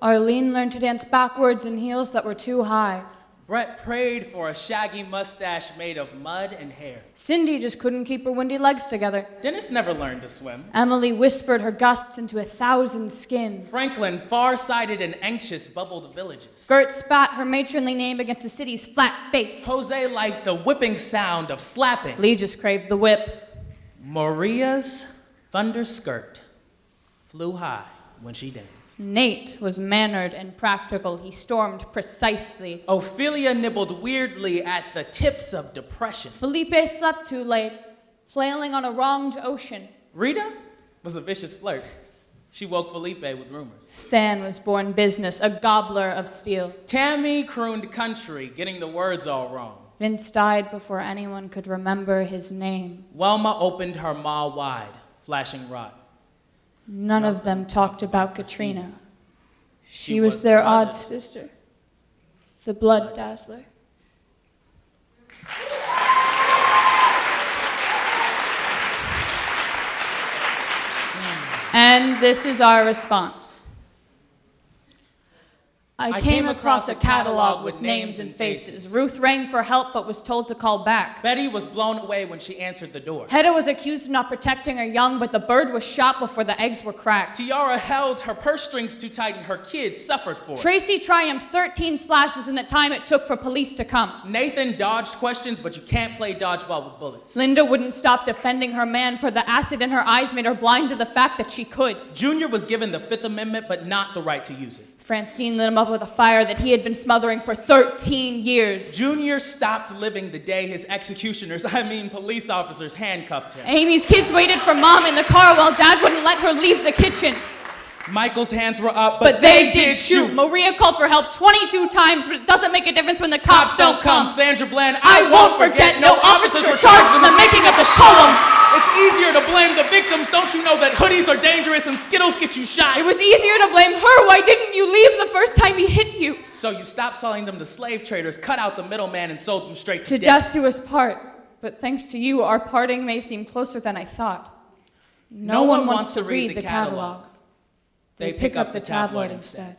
Arlene learned to dance backwards in heels that were too high. Brett prayed for a shaggy mustache made of mud and hair. Cindy just couldn't keep her windy legs together. Dennis never learned to swim. Emily whispered her gusts into 1,000 skins. Franklin, far-sighted and anxious, bubbled villages. Gert spat her matronly name against the city's flat face. Jose liked the whipping sound of slapping. Lee just craved the whip. Maria's thunder skirt flew high when she danced. Nate was mannered and practical. He stormed precisely. Ophelia nibbled weirdly at the tips of depression. Felipe slept too late, flailing on a wronged ocean. Rita was a vicious flirt. She woke Felipe with rumors. Stan was born business, a gobbler of steel. Tammy crooned country, getting the words all wrong. Vince died before anyone could remember his name. Welma opened her maw wide, flashing rot. None of them talked about Katrina. She was their odd sister, the blood dazzler. And this is our response. I came across a catalog with names and faces. Ruth rang for help but was told to call back. Betty was blown away when she answered the door. Hedda was accused of not protecting her young, but the bird was shot before the eggs were cracked. Tiara held her purse strings too tight and her kids suffered for it. Tracy triumphed 13 slashes in the time it took for police to come. Nathan dodged questions, but you can't play dodgeball with bullets. Linda wouldn't stop defending her man, for the acid in her eyes made her blind to the fact that she could. Junior was given the Fifth Amendment, but not the right to use it. Francine lit him up with a fire that he had been smothering for 13 years. Junior stopped living the day his executioners, police officers, handcuffed him. Amy's kids waited for Mom in the car while Dad wouldn't let her leave the kitchen. Michael's hands were up, but they did shoot. Maria called for help 22 times, but it doesn't make a difference when the cops don't come. Sandra Bland, I won't forget, no officers were charged in the making of this poem. It's easier to blame the victims. Don't you know that hoodies are dangerous and Skittles get you shot? It was easier to blame her. Why didn't you leave the first time he hit you? So you stopped selling them to slave traders, cut out the middleman, and sold them straight to death. Do us part. But thanks to you, our parting may seem closer than I thought. No one wants to read the catalog. They pick up the tabloid instead.